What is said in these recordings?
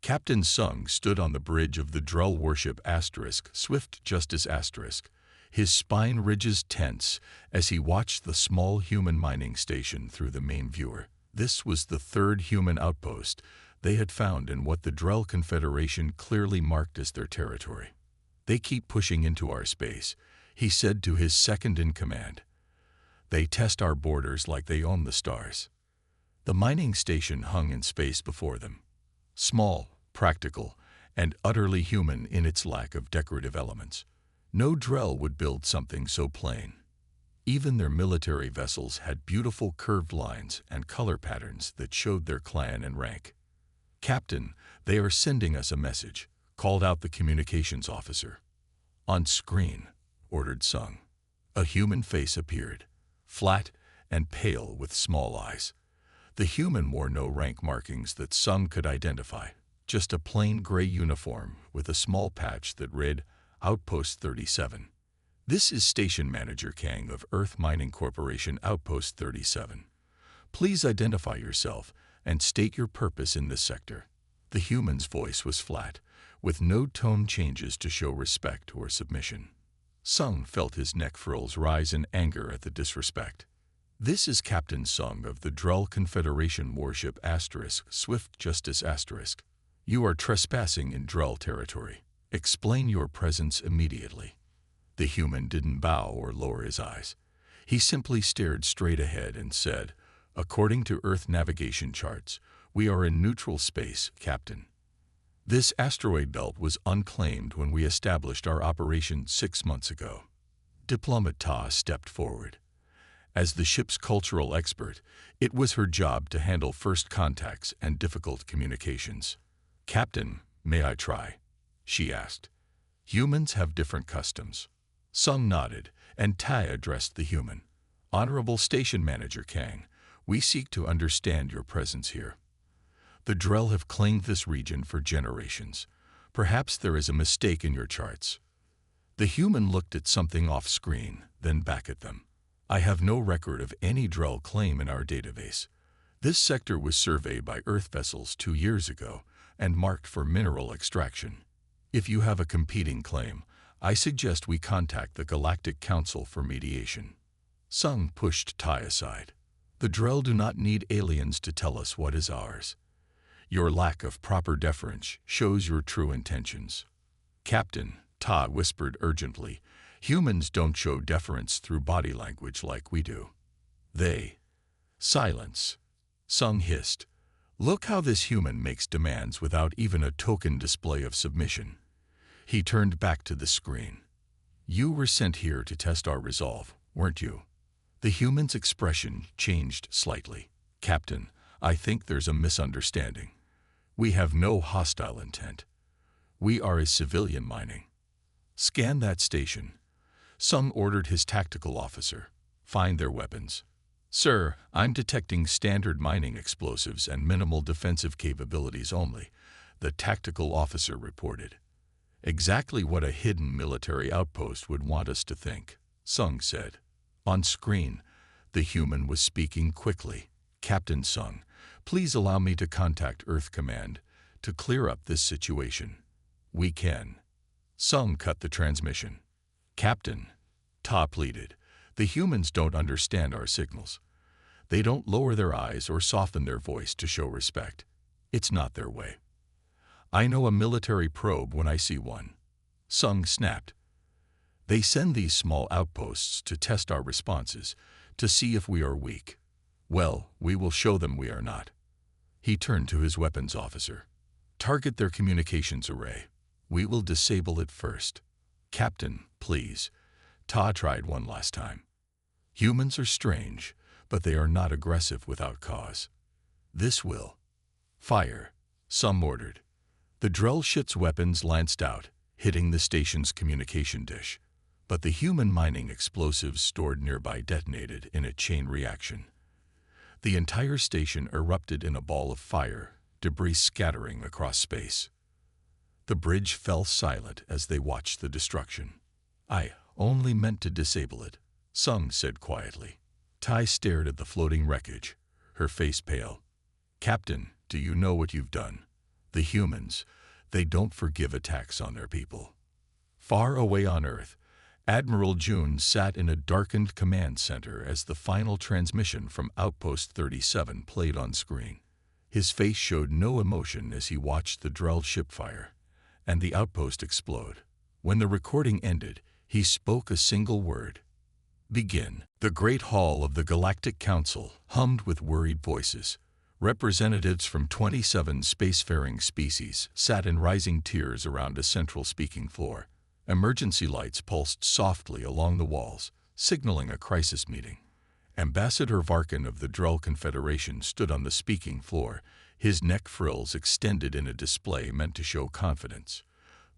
Captain Sung stood on the bridge of the Drell warship Swift Justice his spine ridges tense as he watched the small human mining station through the main viewer. This was the third human outpost they had found in what the Drell Confederation clearly marked as their territory. "They keep pushing into our space," he said to his second-in-command. "They test our borders like they own the stars." The mining station hung in space before them, small, practical, and utterly human in its lack of decorative elements. No Drell would build something so plain. Even their military vessels had beautiful curved lines and color patterns that showed their clan and rank. "Captain, they are sending us a message," called out the communications officer. "On screen," ordered Sung. A human face appeared, flat and pale with small eyes. The human wore no rank markings that Sung could identify, just a plain gray uniform with a small patch that read Outpost 37. "This is Station Manager Kang of Earth Mining Corporation Outpost 37. Please identify yourself and state your purpose in this sector." The human's voice was flat, with no tone changes to show respect or submission. Sung felt his neck frills rise in anger at the disrespect. "This is Captain Sung of the Drell Confederation warship Swift Justice You are trespassing in Drell territory. Explain your presence immediately." The human didn't bow or lower his eyes. He simply stared straight ahead and said, "According to Earth navigation charts, we are in neutral space, Captain. This asteroid belt was unclaimed when we established our operation 6 months ago." Diplomat Ta stepped forward. As the ship's cultural expert, it was her job to handle first contacts and difficult communications. "Captain, may I try?" she asked. "Humans have different customs." Sung nodded, and Tai addressed the human. "Honorable Station Manager Kang, we seek to understand your presence here. The Drell have claimed this region for generations. Perhaps there is a mistake in your charts." The human looked at something off-screen, then back at them. "I have no record of any Drell claim in our database. This sector was surveyed by Earth vessels 2 years ago and marked for mineral extraction. If you have a competing claim, I suggest we contact the Galactic Council for mediation." Sung pushed Tai aside. "The Drell do not need aliens to tell us what is ours. Your lack of proper deference shows your true intentions." "Captain," Ta whispered urgently, "humans don't show deference through body language like we do. They—" "Silence," Sung hissed. "Look how this human makes demands without even a token display of submission." He turned back to the screen. "You were sent here to test our resolve, weren't you?" The human's expression changed slightly. "Captain, I think there's a misunderstanding. We have no hostile intent. We are a civilian mining." "Scan that station," Sung ordered his tactical officer. "Find their weapons." "Sir, I'm detecting standard mining explosives and minimal defensive capabilities only," the tactical officer reported. "Exactly what a hidden military outpost would want us to think," Sung said. On screen, the human was speaking quickly. "Captain Sung, please allow me to contact Earth Command to clear up this situation." "We can." Sung cut the transmission. "Captain," Ta pleaded, "the humans don't understand our signals. They don't lower their eyes or soften their voice to show respect. It's not their way. I know a military probe when I see one." Sung snapped. "They send these small outposts to test our responses, to see if we are weak. Well, we will show them we are not." He turned to his weapons officer. "Target their communications array. We will disable it first." "Captain, please." Ta tried one last time. "Humans are strange, but they are not aggressive without cause. This will." "Fire," Sung ordered. The Drell ship's weapons lanced out, hitting the station's communication dish. But the human mining explosives stored nearby detonated in a chain reaction. The entire station erupted in a ball of fire, debris scattering across space. The bridge fell silent as they watched the destruction. "I only meant to disable it," Sung said quietly. Tai stared at the floating wreckage, her face pale. "Captain, do you know what you've done?" The humans, they don't forgive attacks on their people. Far away on Earth, Admiral June sat in a darkened command center as the final transmission from Outpost 37 played on screen. His face showed no emotion as he watched the Drell ship fire and the outpost explode. When the recording ended, he spoke a single word. Begin. The Great Hall of the Galactic Council hummed with worried voices. Representatives from 27 spacefaring species sat in rising tiers around a central speaking floor. Emergency lights pulsed softly along the walls, signaling a crisis meeting. Ambassador Varkin of the Drell Confederation stood on the speaking floor, his neck frills extended in a display meant to show confidence.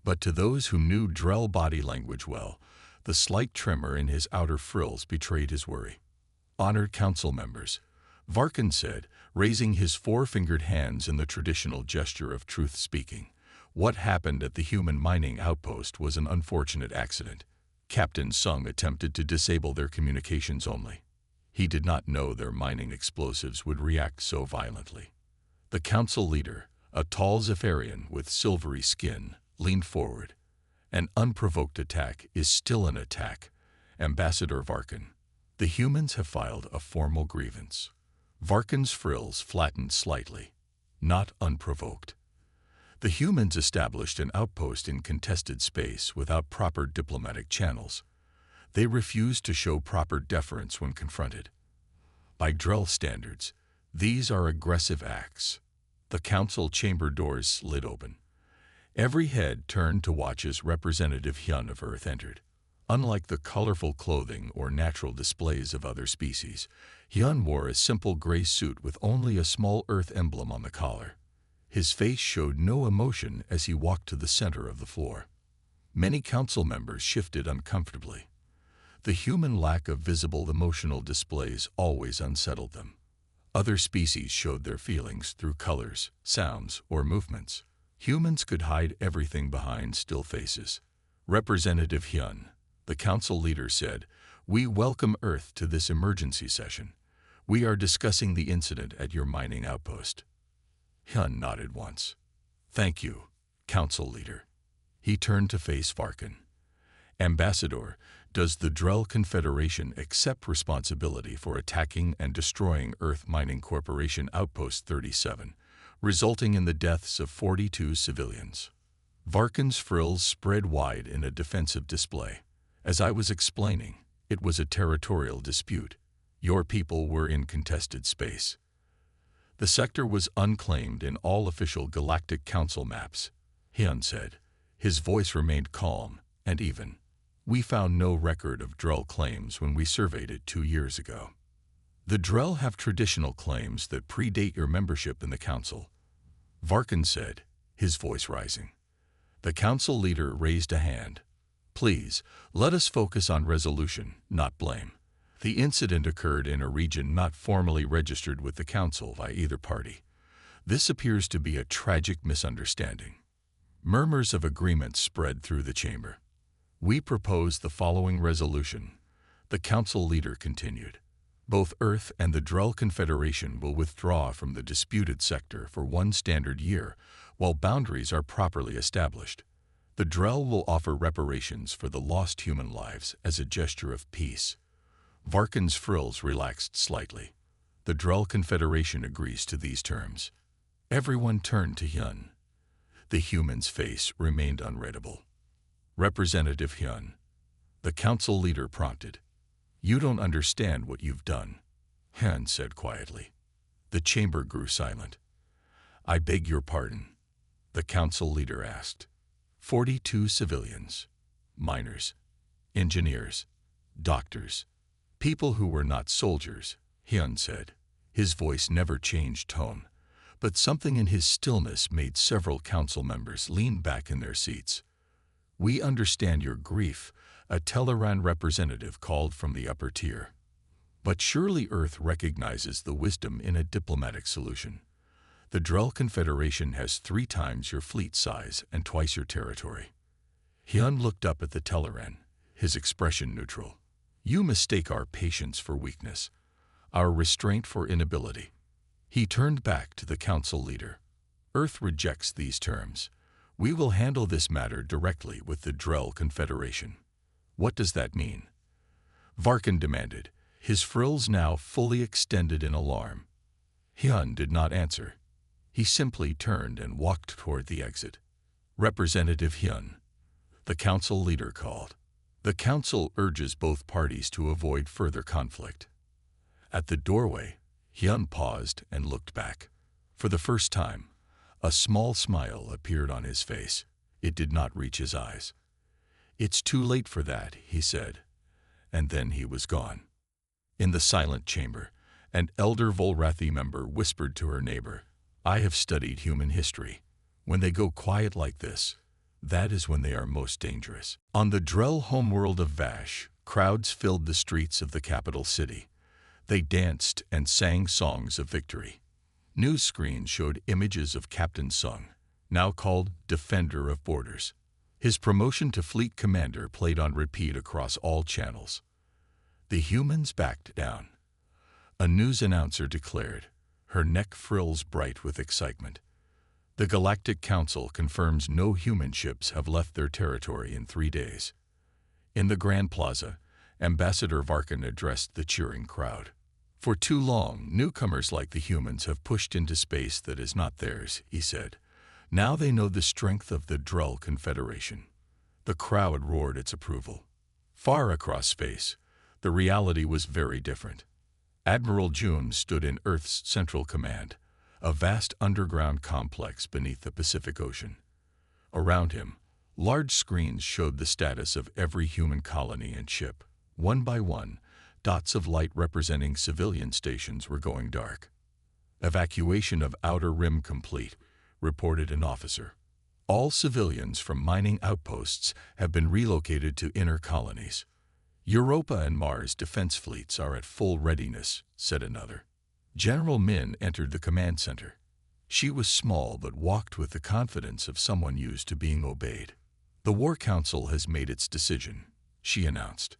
But to those who knew Drell body language well, the slight tremor in his outer frills betrayed his worry. Honored council members, Varkin said, raising his four-fingered hands in the traditional gesture of truth-speaking. What happened at the human mining outpost was an unfortunate accident. Captain Sung attempted to disable their communications only. He did not know their mining explosives would react so violently. The council leader, a tall Zephyrian with silvery skin, leaned forward. An unprovoked attack is still an attack. Ambassador Varkin, the humans have filed a formal grievance. Varkin's frills flattened slightly, not unprovoked. The humans established an outpost in contested space without proper diplomatic channels. They refused to show proper deference when confronted. By Drell standards, these are aggressive acts. The council chamber doors slid open. Every head turned to watch as Representative Hyun of Earth entered. Unlike the colorful clothing or natural displays of other species, Hyun wore a simple gray suit with only a small Earth emblem on the collar. His face showed no emotion as he walked to the center of the floor. Many council members shifted uncomfortably. The human lack of visible emotional displays always unsettled them. Other species showed their feelings through colors, sounds, or movements. Humans could hide everything behind still faces. Representative Hyun, the council leader, said, "We welcome Earth to this emergency session. We are discussing the incident at your mining outpost." Hyun nodded once. "Thank you, council leader." He turned to face Varkin. "Ambassador, does the Drell Confederation accept responsibility for attacking and destroying Earth Mining Corporation Outpost 37, resulting in the deaths of 42 civilians?" Varkin's frills spread wide in a defensive display. "As I was explaining, it was a territorial dispute. Your people were in contested space. The sector was unclaimed in all official Galactic Council maps," Hyun said. His voice remained calm and even. "We found no record of Drell claims when we surveyed it 2 years ago. The Drell have traditional claims that predate your membership in the Council," Varkin said, his voice rising. The council leader raised a hand. "Please, let us focus on resolution, not blame. The incident occurred in a region not formally registered with the Council by either party. This appears to be a tragic misunderstanding." Murmurs of agreement spread through the chamber. "We propose the following resolution," the council leader continued. "Both Earth and the Drell Confederation will withdraw from the disputed sector for 1 standard year while boundaries are properly established. The Drell will offer reparations for the lost human lives as a gesture of peace." Varkin's frills relaxed slightly. The Drell Confederation agrees to these terms. Everyone turned to Hyun. The human's face remained unreadable. "Representative Hyun," the council leader prompted. "You don't understand what you've done," Hyun said quietly. The chamber grew silent. "I beg your pardon," the council leader asked. 42 civilians, miners, engineers, doctors, people who were not soldiers, Hyun said. His voice never changed tone, but something in his stillness made several council members lean back in their seats. "We understand your grief," a Teleran representative called from the upper tier. "But surely Earth recognizes the wisdom in a diplomatic solution. The Drell Confederation has 3 times your fleet size and twice your territory." Hyun looked up at the Teleran, his expression neutral. "You mistake our patience for weakness, our restraint for inability." He turned back to the council leader. Earth rejects these terms. We will handle this matter directly with the Drell Confederation. What does that mean? Varkin demanded, his frills now fully extended in alarm. Hyun did not answer. He simply turned and walked toward the exit. Representative Hyun, the council leader called. The council urges both parties to avoid further conflict. At the doorway, Hyun paused and looked back. For the first time, a small smile appeared on his face. It did not reach his eyes. "It's too late for that," he said, and then he was gone. In the silent chamber, an elder Volrathi member whispered to her neighbor, "I have studied human history. When they go quiet like this, that is when they are most dangerous." On the Drell homeworld of Vash, crowds filled the streets of the capital city. They danced and sang songs of victory. News screens showed images of Captain Sung, now called Defender of Borders. His promotion to fleet commander played on repeat across all channels. The humans backed down. A news announcer declared, her neck frills bright with excitement. The Galactic Council confirms no human ships have left their territory in 3 days. In the Grand Plaza, Ambassador Varkin addressed the cheering crowd. "For too long, newcomers like the humans have pushed into space that is not theirs," he said. "Now they know the strength of the Drell Confederation." The crowd roared its approval. Far across space, the reality was very different. Admiral June stood in Earth's Central Command, a vast underground complex beneath the Pacific Ocean. Around him, large screens showed the status of every human colony and ship. One by one, dots of light representing civilian stations were going dark. "Evacuation of Outer Rim complete," reported an officer. "All civilians from mining outposts have been relocated to inner colonies. Europa and Mars defense fleets are at full readiness," said another. General Min entered the command center. She was small but walked with the confidence of someone used to being obeyed. "The War Council has made its decision," she announced.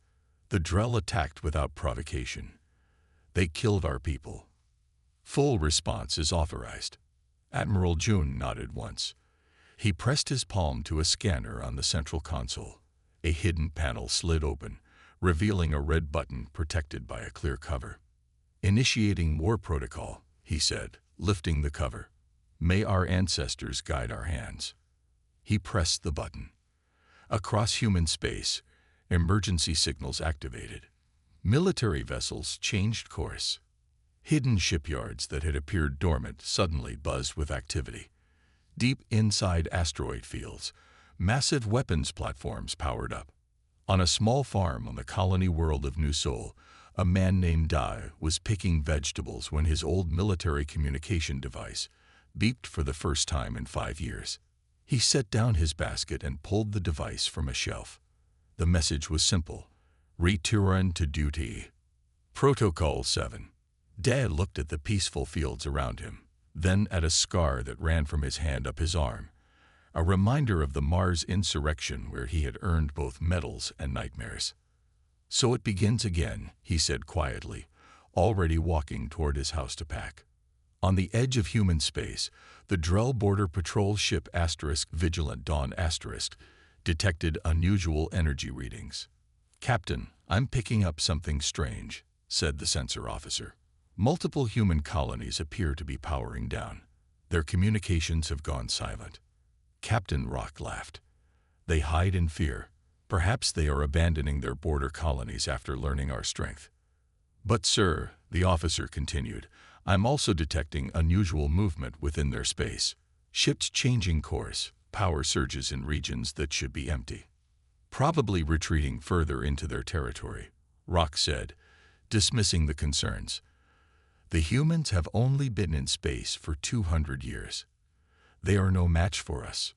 "The Drell attacked without provocation. They killed our people. Full response is authorized." Admiral June nodded once. He pressed his palm to a scanner on the central console. A hidden panel slid open, revealing a red button protected by a clear cover. "Initiating war protocol," he said, lifting the cover. "May our ancestors guide our hands." He pressed the button. Across human space, emergency signals activated. Military vessels changed course. Hidden shipyards that had appeared dormant suddenly buzzed with activity. Deep inside asteroid fields, massive weapons platforms powered up. On a small farm on the colony world of New Sol, a man named Dai was picking vegetables when his old military communication device beeped for the first time in 5 years. He set down his basket and pulled the device from a shelf. The message was simple: "Return to duty." Protocol 7. Dad looked at the peaceful fields around him, then at a scar that ran from his hand up his arm, a reminder of the Mars insurrection where he had earned both medals and nightmares. "So it begins again," he said quietly, already walking toward his house to pack. On the edge of human space, the Drell Border Patrol ship Vigilant Dawn detected unusual energy readings. "Captain, I'm picking up something strange," said the sensor officer. "Multiple human colonies appear to be powering down. Their communications have gone silent." Captain Rock laughed. "They hide in fear. Perhaps they are abandoning their border colonies after learning our strength." "But sir," the officer continued, "I'm also detecting unusual movement within their space. Ships changing course, power surges in regions that should be empty. Probably retreating further into their territory," Rock said, dismissing the concerns. "The humans have only been in space for 200 years. They are no match for us."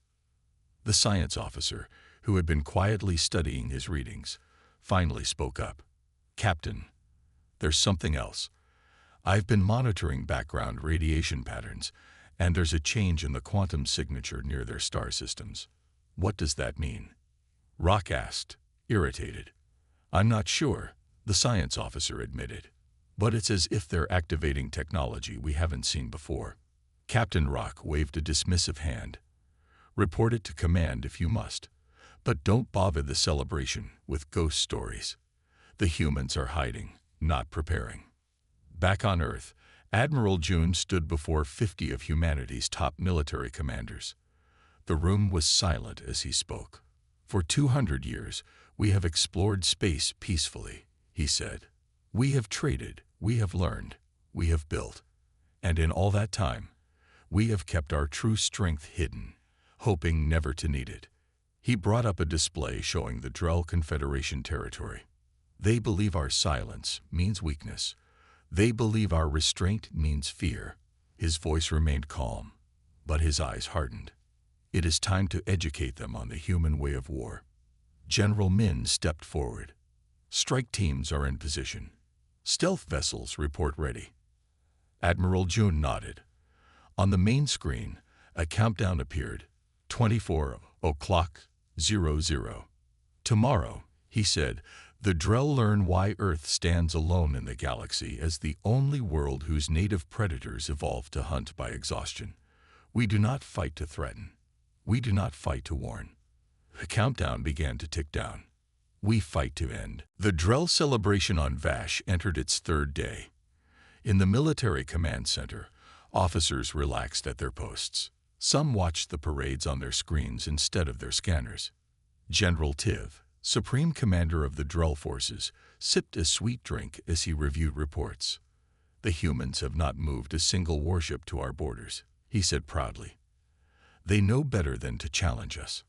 The science officer, who had been quietly studying his readings, finally spoke up. "Captain, there's something else. I've been monitoring background radiation patterns, and there's a change in the quantum signature near their star systems." "What does that mean?" Rock asked, irritated. "I'm not sure," the science officer admitted. "But it's as if they're activating technology we haven't seen before." Captain Rock waved a dismissive hand. Report it to command if you must, but don't bother the celebration with ghost stories. The humans are hiding, not preparing. Back on Earth, Admiral June stood before 50 of humanity's top military commanders. The room was silent as he spoke. For 200 years, we have explored space peacefully, he said. We have traded, we have learned, we have built. And in all that time, we have kept our true strength hidden, hoping never to need it. He brought up a display showing the Drell Confederation territory. They believe our silence means weakness. They believe our restraint means fear. His voice remained calm, but his eyes hardened. It is time to educate them on the human way of war. General Min stepped forward. Strike teams are in position. Stealth vessels report ready. Admiral June nodded. On the main screen, a countdown appeared. 24:00. Tomorrow, he said, the Drell learn why Earth stands alone in the galaxy as the only world whose native predators evolved to hunt by exhaustion. We do not fight to threaten. We do not fight to warn. The countdown began to tick down. We fight to end. The Drell celebration on Vash entered its third day. In the military command center, officers relaxed at their posts. Some watched the parades on their screens instead of their scanners. General Tiv, Supreme Commander of the Drell forces, sipped a sweet drink as he reviewed reports. The humans have not moved a single warship to our borders, he said proudly. They know better than to challenge us.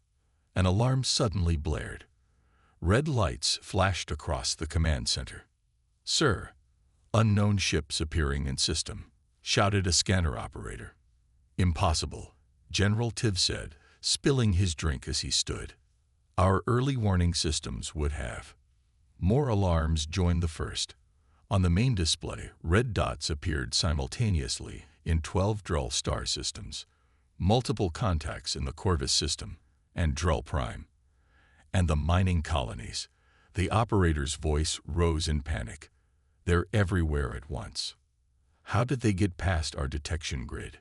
An alarm suddenly blared. Red lights flashed across the command center. Sir, unknown ships appearing in system, shouted a scanner operator. Impossible, General Tiv said, spilling his drink as he stood. Our early warning systems would have. More alarms joined the first. On the main display, red dots appeared simultaneously in 12 Drell star systems, multiple contacts in the Corvus system, and Drell Prime. And the mining colonies. The operator's voice rose in panic. They're everywhere at once. How did they get past our detection grid?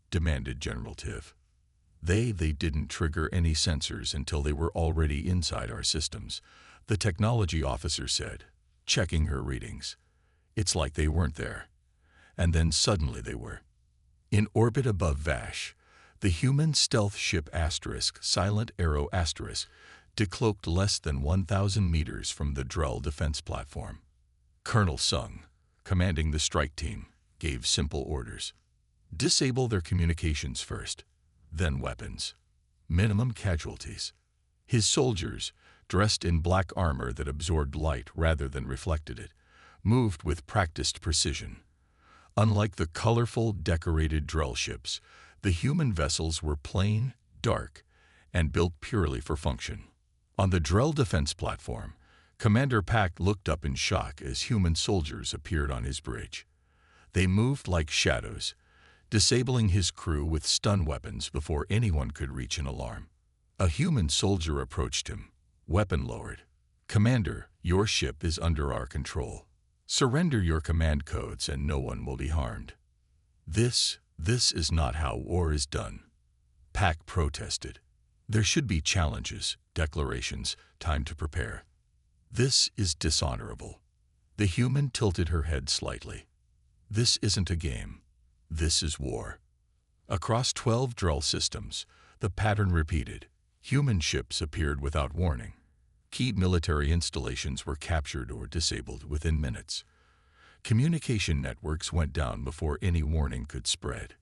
Demanded General Tiv. They didn't trigger any sensors until they were already inside our systems, the technology officer said, checking her readings. It's like they weren't there. And then suddenly they were. In orbit above Vash, the human stealth ship Silent Arrow decloaked less than 1,000 meters from the Drell defense platform. Colonel Sung, commanding the strike team, gave simple orders. Disable their communications first, then weapons. Minimum casualties. His soldiers, dressed in black armor that absorbed light rather than reflected it, moved with practiced precision. Unlike the colorful, decorated Drell ships, the human vessels were plain, dark, and built purely for function. On the Drell defense platform, Commander Pack looked up in shock as human soldiers appeared on his bridge. They moved like shadows, disabling his crew with stun weapons before anyone could reach an alarm. A human soldier approached him, weapon lowered. Commander, your ship is under our control. Surrender your command codes and no one will be harmed. This is not how war is done. Pack protested. There should be challenges, declarations, time to prepare. This is dishonorable. The human tilted her head slightly. This isn't a game. This is war. Across 12 Drell systems, the pattern repeated. Human ships appeared without warning. Key military installations were captured or disabled within minutes. Communication networks went down before any warning could spread.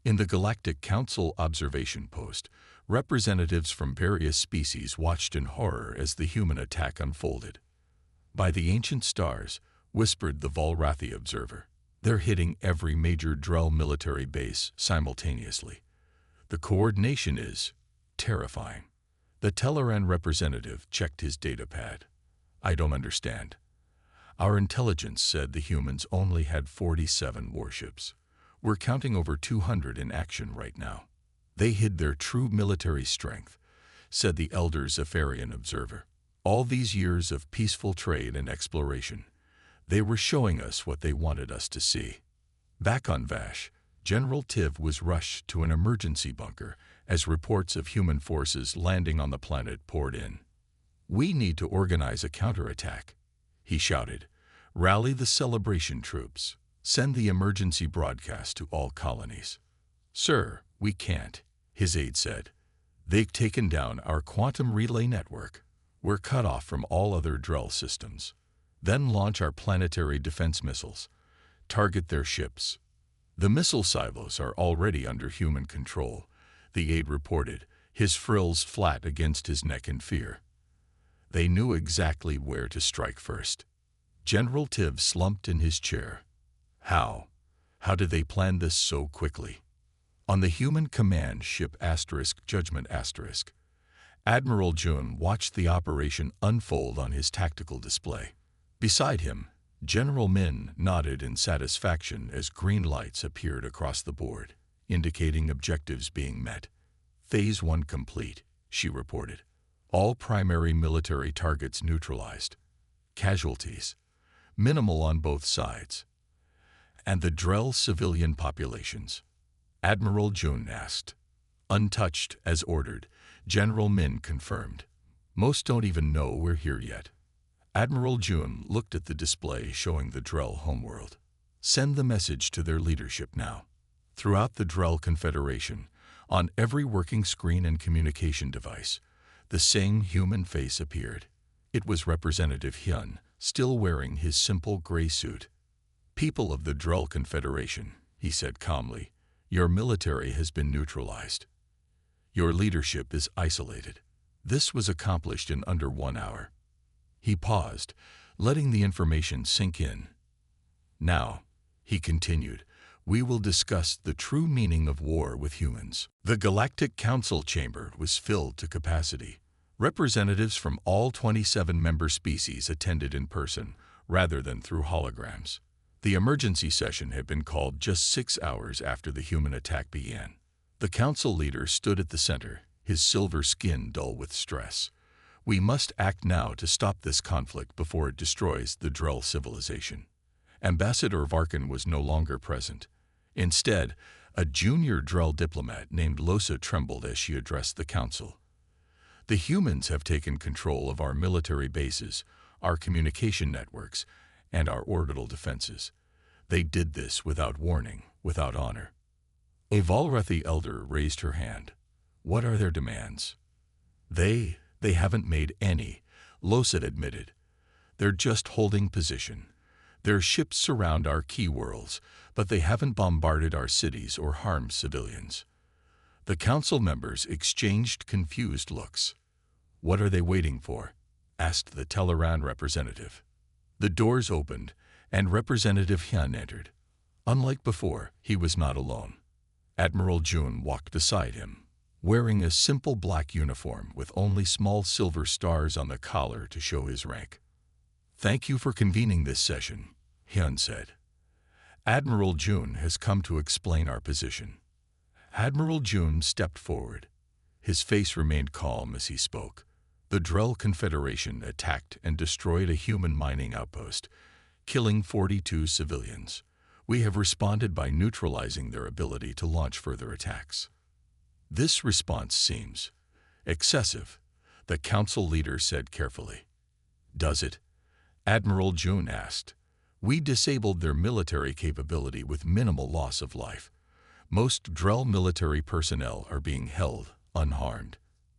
In the Galactic Council observation post, representatives from various species watched in horror as the human attack unfolded. By the ancient stars, whispered the Volrathi observer. They're hitting every major Drell military base simultaneously. The coordination is terrifying. The Telleran representative checked his data pad. I don't understand. Our intelligence said the humans only had 47 warships. We're counting over 200 in action right now. They hid their true military strength, said the elder Zephyrian observer. All these years of peaceful trade and exploration, they were showing us what they wanted us to see. Back on Vash, General Tiv was rushed to an emergency bunker as reports of human forces landing on the planet poured in. "We need to organize a counterattack," he shouted. "Rally the celebration troops. Send the emergency broadcast to all colonies." "Sir, we can't," his aide said. "They've taken down our quantum relay network. We're cut off from all other Drell systems. Then launch our planetary defense missiles. Target their ships." "The missile silos are already under human control," the aide reported, his frills flat against his neck in fear. They knew exactly where to strike first. General Tiv slumped in his chair. How? How did they plan this so quickly? On the human command ship Judgment *, Admiral Jun watched the operation unfold on his tactical display. Beside him, General Min nodded in satisfaction as green lights appeared across the board, indicating objectives being met. "Phase 1 complete," she reported. "All primary military targets neutralized. Casualties minimal on both sides." "And the Drell civilian populations?" Admiral Jun asked. "Untouched as ordered," General Min confirmed. "Most don't even know we're here yet." Admiral Jun looked at the display showing the Drell homeworld. "Send the message to their leadership now." Throughout the Drell Confederation, on every working screen and communication device, the same human face appeared. It was Representative Hyun, still wearing his simple gray suit. "People of the Drell Confederation," he said calmly, "your military has been neutralized. Your leadership is isolated." This was accomplished in under 1 hour. He paused, letting the information sink in. "Now," he continued, "we will discuss the true meaning of war with humans." The Galactic Council chamber was filled to capacity. Representatives from all 27 member species attended in person, rather than through holograms. The emergency session had been called just 6 hours after the human attack began. The council leader stood at the center, his silver skin dull with stress. "We must act now to stop this conflict before it destroys the Drell civilization." Ambassador Varkin was no longer present. Instead, a junior Drell diplomat named Losa trembled as she addressed the council. "The humans have taken control of our military bases, our communication networks, and our orbital defenses. They did this without warning, without honor." A Valrathi elder raised her hand. "What are their demands?" They haven't made any," Losa admitted. "They're just holding position. Their ships surround our key worlds, but they haven't bombarded our cities or harmed civilians." The council members exchanged confused looks. "What are they waiting for?" asked the Teleran representative. The doors opened, and Representative Hyun entered. Unlike before, he was not alone. Admiral Jun walked beside him, wearing a simple black uniform with only small silver stars on the collar to show his rank. "Thank you for convening this session," Hyun said. "Admiral Jun has come to explain our position." Admiral Jun stepped forward. His face remained calm as he spoke. "The Drell Confederation attacked and destroyed a human mining outpost, killing 42 civilians. We have responded by neutralizing their ability to launch further attacks." "This response seems excessive," the council leader said carefully. "Does it?" Admiral Jun asked. "We disabled their military capability with minimal loss of life. Most Drell military personnel are being held unharmed.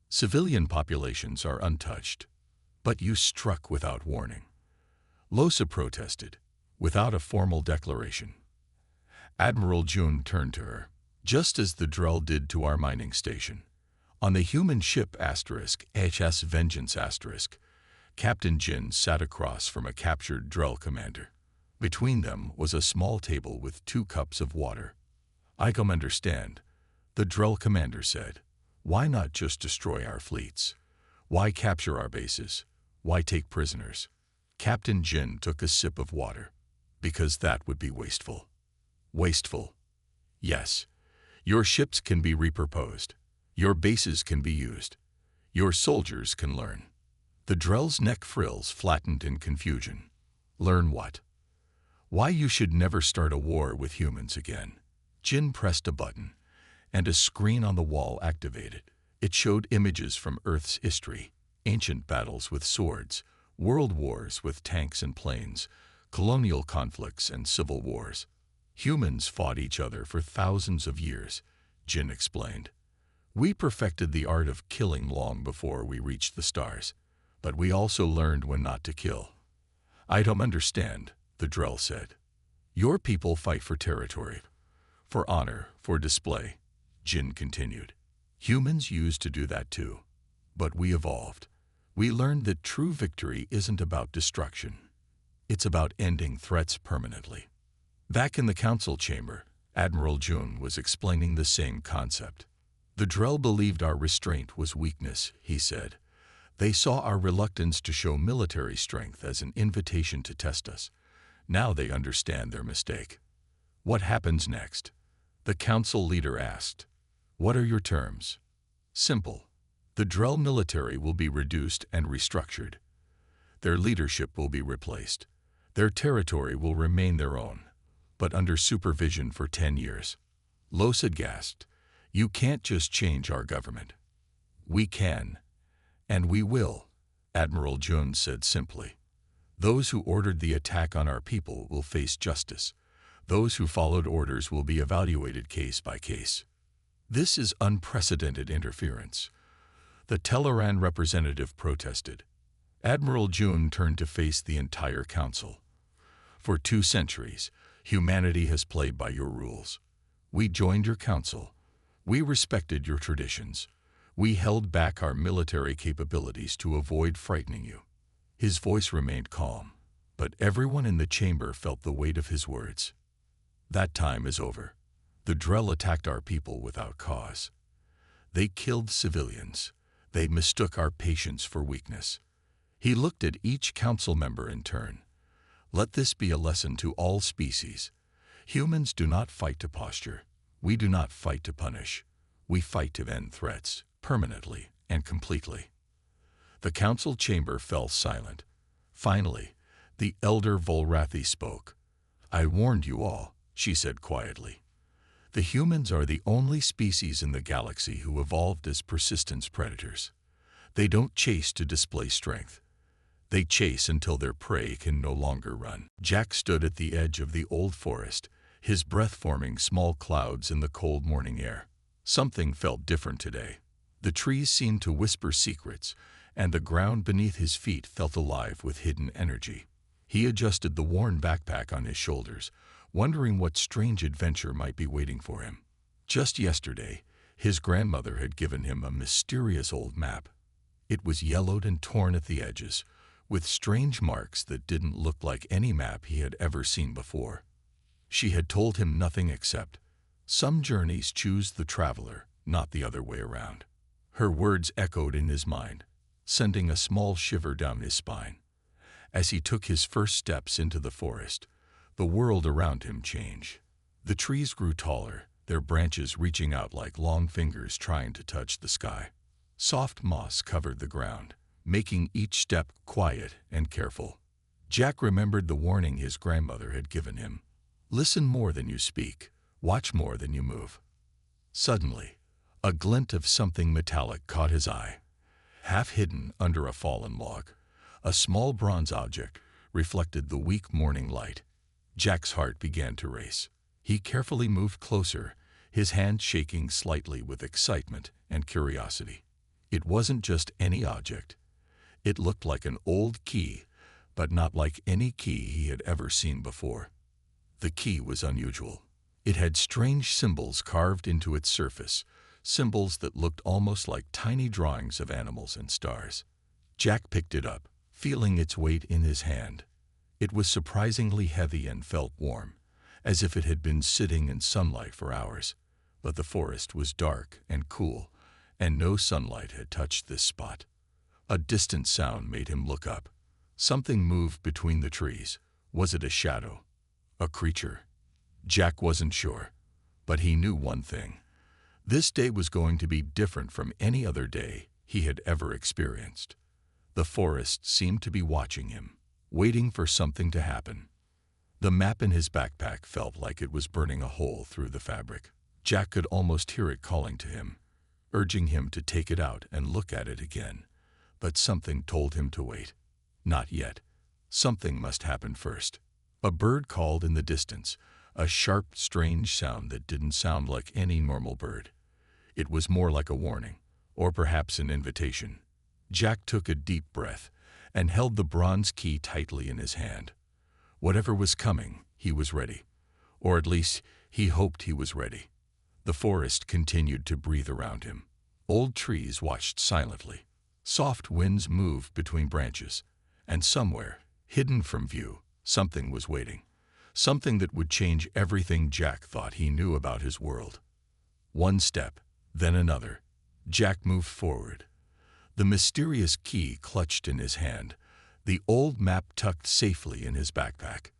Civilian populations are untouched. But you struck without warning." Losa protested, without a formal declaration. Admiral Jun turned to her. "Just as the Drell did to our mining station. On the human ship HS Vengeance Captain Jin sat across from a captured Drell commander. Between them was a small table with 2 cups of water. "I can understand," the Drell commander said. "Why not just destroy our fleets? Why capture our bases? Why take prisoners?" Captain Jin took a sip of water. "Because that would be wasteful." "Wasteful?" "Yes. Your ships can be repurposed. Your bases can be used. Your soldiers can learn." The Drell's neck frills flattened in confusion. "Learn what?" "Why you should never start a war with humans again." Jin pressed a button, and a screen on the wall activated. It showed images from Earth's history, ancient battles with swords, world wars with tanks and planes, colonial conflicts and civil wars. Humans fought each other for thousands of years, Jin explained. We perfected the art of killing long before we reached the stars, but we also learned when not to kill. I don't understand, the Drell said. Your people fight for territory, for honor, for display, Jin continued. Humans used to do that too, but we evolved. We learned that true victory isn't about destruction. It's about ending threats permanently. Back in the council chamber, Admiral Jun was explaining the same concept. The Drell believed our restraint was weakness, he said. They saw our reluctance to show military strength as an invitation to test us. Now they understand their mistake. What happens next? The council leader asked. What are your terms? Simple. The Drell military will be reduced and restructured. Their leadership will be replaced. Their territory will remain their own, but under supervision for 10 years. Losa gasped. You can't just change our government. We can, and we will, Admiral Jun said simply. Those who ordered the attack on our people will face justice. Those who followed orders will be evaluated case by case. This is unprecedented interference. The Teleran representative protested. Admiral Jun turned to face the entire council. For 2 centuries, humanity has played by your rules. We joined your council. We respected your traditions. We held back our military capabilities to avoid frightening you. His voice remained calm, but everyone in the chamber felt the weight of his words. That time is over. The Drell attacked our people without cause. They killed civilians. They mistook our patience for weakness. He looked at each council member in turn. Let this be a lesson to all species. Humans do not fight to posture. We do not fight to punish. We fight to end threats, permanently and completely. The council chamber fell silent. Finally, the elder Volrathi spoke. I warned you all, she said quietly. The humans are the only species in the galaxy who evolved as persistence predators. They don't chase to display strength. They chase until their prey can no longer run. Jack stood at the edge of the old forest, his breath forming small clouds in the cold morning air. Something felt different today. The trees seemed to whisper secrets, and the ground beneath his feet felt alive with hidden energy. He adjusted the worn backpack on his shoulders, wondering what strange adventure might be waiting for him. Just yesterday, his grandmother had given him a mysterious old map. It was yellowed and torn at the edges, with strange marks that didn't look like any map he had ever seen before. She had told him nothing except, some journeys choose the traveler, not the other way around. Her words echoed in his mind, sending a small shiver down his spine. As he took his first steps into the forest, the world around him changed. The trees grew taller, their branches reaching out like long fingers trying to touch the sky. Soft moss covered the ground, making each step quiet and careful. Jack remembered the warning his grandmother had given him. Listen more than you speak, watch more than you move. Suddenly, a glint of something metallic caught his eye. Half hidden under a fallen log, a small bronze object reflected the weak morning light. Jack's heart began to race. He carefully moved closer, his hand shaking slightly with excitement and curiosity. It wasn't just any object. It looked like an old key, but not like any key he had ever seen before. The key was unusual. It had strange symbols carved into its surface, symbols that looked almost like tiny drawings of animals and stars. Jack picked it up, feeling its weight in his hand. It was surprisingly heavy and felt warm, as if it had been sitting in sunlight for hours. But the forest was dark and cool, and no sunlight had touched this spot. A distant sound made him look up. Something moved between the trees. Was it a shadow? A creature? Jack wasn't sure, but he knew one thing. This day was going to be different from any other day he had ever experienced. The forest seemed to be watching him, waiting for something to happen. The map in his backpack felt like it was burning a hole through the fabric. Jack could almost hear it calling to him, urging him to take it out and look at it again. But something told him to wait. Not yet. Something must happen first. A bird called in the distance, a sharp, strange sound that didn't sound like any normal bird. It was more like a warning, or perhaps an invitation. Jack took a deep breath and held the bronze key tightly in his hand. Whatever was coming, he was ready. Or at least, he hoped he was ready. The forest continued to breathe around him. Old trees watched silently. Soft winds moved between branches. And somewhere, hidden from view, something was waiting. Something that would change everything Jack thought he knew about his world. One step, then another. Jack moved forward. The mysterious key clutched in his hand, the old map tucked safely in his backpack.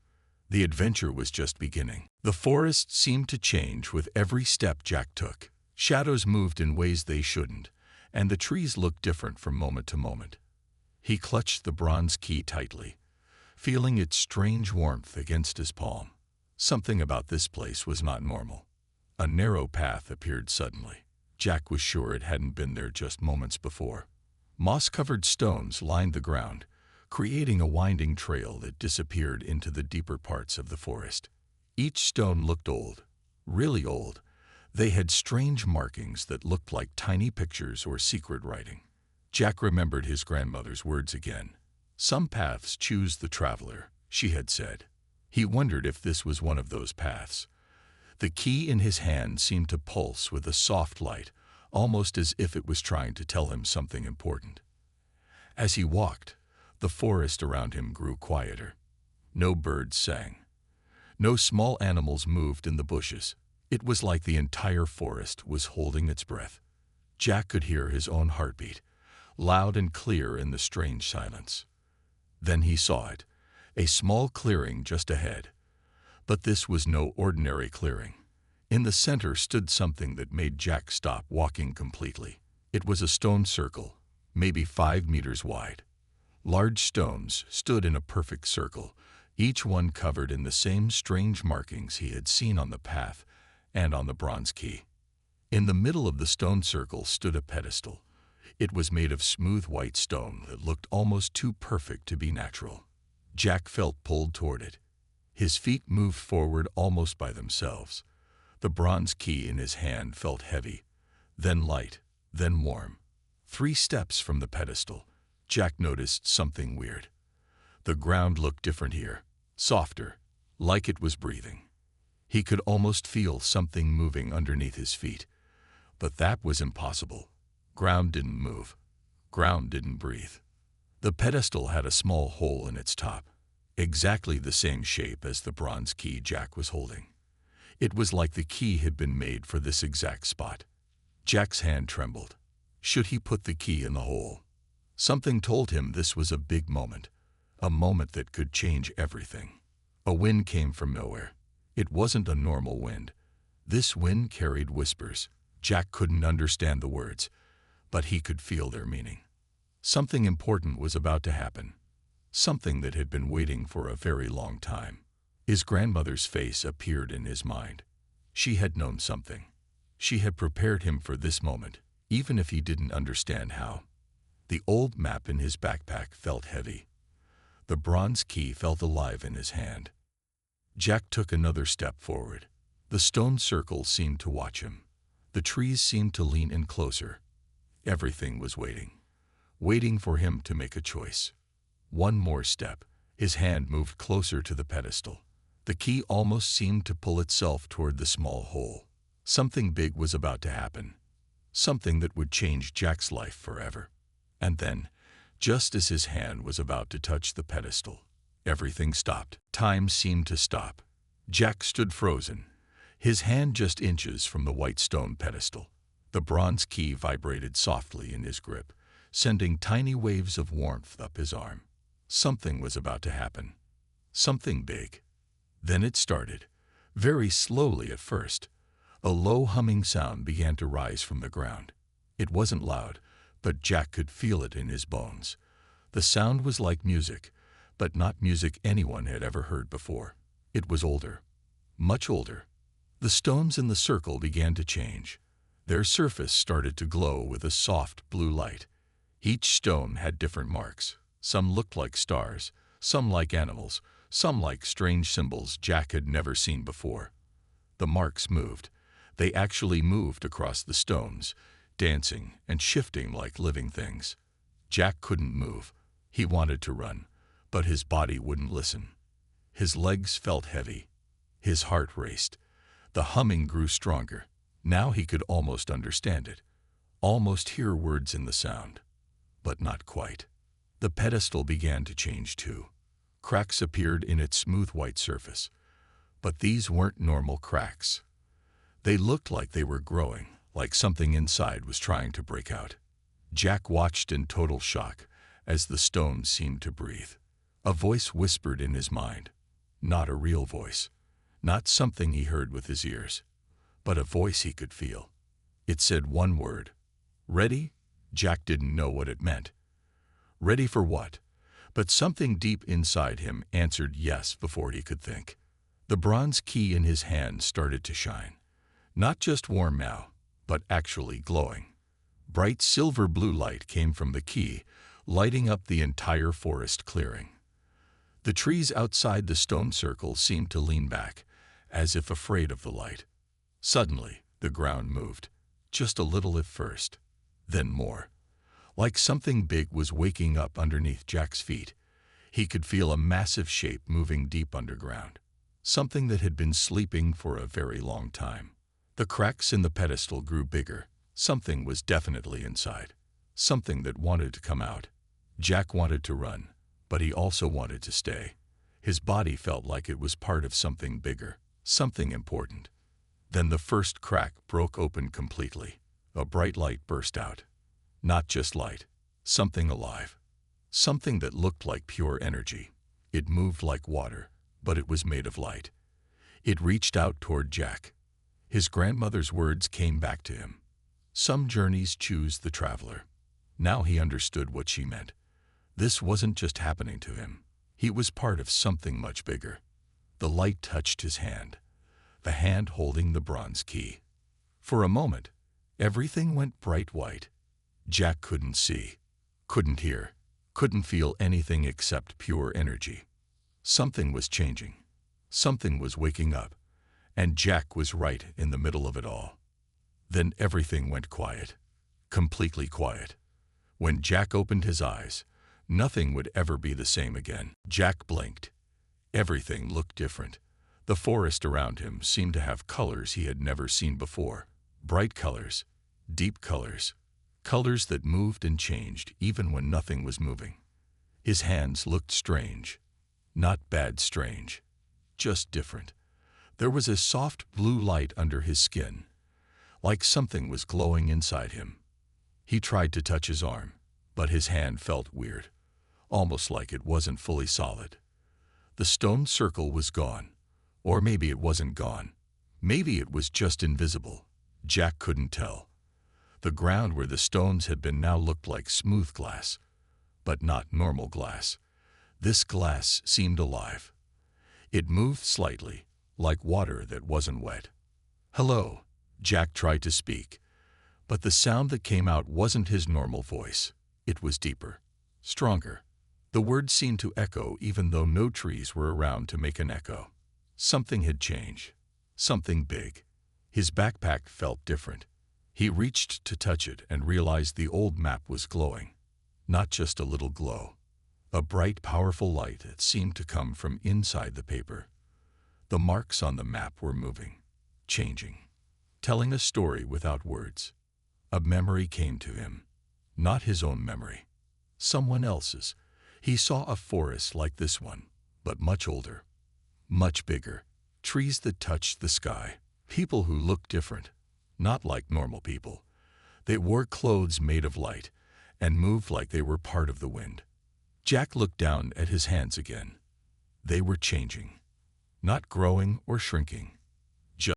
The adventure was just beginning. The forest seemed to change with every step Jack took. Shadows moved in ways they shouldn't, and the trees looked different from moment to moment. He clutched the bronze key tightly, feeling its strange warmth against his palm. Something about this place was not normal. A narrow path appeared suddenly. Jack was sure it hadn't been there just moments before. Moss-covered stones lined the ground, creating a winding trail that disappeared into the deeper parts of the forest. Each stone looked old, really old. They had strange markings that looked like tiny pictures or secret writing. Jack remembered his grandmother's words again. "Some paths choose the traveler," she had said. He wondered if this was one of those paths. The key in his hand seemed to pulse with a soft light, almost as if it was trying to tell him something important. As he walked, the forest around him grew quieter. No birds sang. No small animals moved in the bushes. It was like the entire forest was holding its breath. Jack could hear his own heartbeat, loud and clear in the strange silence. Then he saw it, a small clearing just ahead. But this was no ordinary clearing. In the center stood something that made Jack stop walking completely. It was a stone circle, maybe 5 meters wide. Large stones stood in a perfect circle, each one covered in the same strange markings he had seen on the path and on the bronze key. In the middle of the stone circle stood a pedestal. It was made of smooth white stone that looked almost too perfect to be natural. Jack felt pulled toward it. His feet moved forward almost by themselves. The bronze key in his hand felt heavy, then light, then warm. 3 steps from the pedestal, Jack noticed something weird. The ground looked different here, softer, like it was breathing. He could almost feel something moving underneath his feet. But that was impossible. Ground didn't move. Ground didn't breathe. The pedestal had a small hole in its top, exactly the same shape as the bronze key Jack was holding. It was like the key had been made for this exact spot. Jack's hand trembled. Should he put the key in the hole? Something told him this was a big moment, a moment that could change everything. A wind came from nowhere. It wasn't a normal wind. This wind carried whispers. Jack couldn't understand the words, but he could feel their meaning. Something important was about to happen. Something that had been waiting for a very long time. His grandmother's face appeared in his mind. She had known something. She had prepared him for this moment, even if he didn't understand how. The old map in his backpack felt heavy. The bronze key felt alive in his hand. Jack took another step forward. The stone circle seemed to watch him. The trees seemed to lean in closer. Everything was waiting for him to make a choice. One more step. His hand moved closer to the pedestal. The key almost seemed to pull itself toward the small hole. Something big was about to happen. Something that would change Jack's life forever. And then, just as his hand was about to touch the pedestal, everything stopped. Time seemed to stop. Jack stood frozen, his hand just inches from the white stone pedestal. The bronze key vibrated softly in his grip, sending tiny waves of warmth up his arm. Something was about to happen. Something big. Then it started, very slowly at first. A low humming sound began to rise from the ground. It wasn't loud, but Jack could feel it in his bones. The sound was like music, but not music anyone had ever heard before. It was older, much older. The stones in the circle began to change. Their surface started to glow with a soft blue light. Each stone had different marks. Some looked like stars, some like animals, some like strange symbols Jack had never seen before. The marks moved. They actually moved across the stones, dancing and shifting like living things. Jack couldn't move. He wanted to run, but his body wouldn't listen. His legs felt heavy. His heart raced. The humming grew stronger. Now he could almost understand it, almost hear words in the sound. But not quite. The pedestal began to change too. Cracks appeared in its smooth white surface. But these weren't normal cracks. They looked like they were growing, like something inside was trying to break out. Jack watched in total shock as the stones seemed to breathe. A voice whispered in his mind. Not a real voice. Not something he heard with his ears, but a voice he could feel. It said one word. Ready? Jack didn't know what it meant. Ready for what? But something deep inside him answered yes before he could think. The bronze key in his hand started to shine. Not just warm now, but actually glowing. Bright silver blue light came from the key, lighting up the entire forest clearing. The trees outside the stone circle seemed to lean back, as if afraid of the light. Suddenly, the ground moved, just a little at first, then more. Like something big was waking up underneath Jack's feet. He could feel a massive shape moving deep underground, something that had been sleeping for a very long time. The cracks in the pedestal grew bigger. Something was definitely inside, something that wanted to come out. Jack wanted to run, but he also wanted to stay. His body felt like it was part of something bigger, something important. Then the first crack broke open completely. A bright light burst out. Not just light, something alive. Something that looked like pure energy. It moved like water, but it was made of light. It reached out toward Jack. His grandmother's words came back to him. Some journeys choose the traveler. Now he understood what she meant. This wasn't just happening to him. He was part of something much bigger. The light touched his hand, the hand holding the bronze key. For a moment, everything went bright white. Jack couldn't see, couldn't hear, couldn't feel anything except pure energy. Something was changing. Something was waking up. And Jack was right in the middle of it all. Then everything went quiet, completely quiet. When Jack opened his eyes, nothing would ever be the same again. Jack blinked. Everything looked different. The forest around him seemed to have colors he had never seen before. Bright colors, deep colors, colors that moved and changed even when nothing was moving. His hands looked strange. Not bad strange, just different. There was a soft blue light under his skin, like something was glowing inside him. He tried to touch his arm, but his hand felt weird, almost like it wasn't fully solid. The stone circle was gone, or maybe it wasn't gone. Maybe it was just invisible. Jack couldn't tell. The ground where the stones had been now looked like smooth glass, but not normal glass. This glass seemed alive. It moved slightly, like water that wasn't wet. Hello, Jack tried to speak, but the sound that came out wasn't his normal voice. It was deeper, stronger. The words seemed to echo even though no trees were around to make an echo. Something had changed, something big. His backpack felt different. He reached to touch it and realized the old map was glowing. Not just a little glow. A bright, powerful light that seemed to come from inside the paper. The marks on the map were moving, changing, telling a story without words. A memory came to him. Not his own memory. Someone else's. He saw a forest like this one, but much older, much bigger. Trees that touched the sky. People who looked different, not like normal people. They wore clothes made of light and moved like they were part of the wind. Jack looked down at his hands again. They were changing. Not growing or shrinking,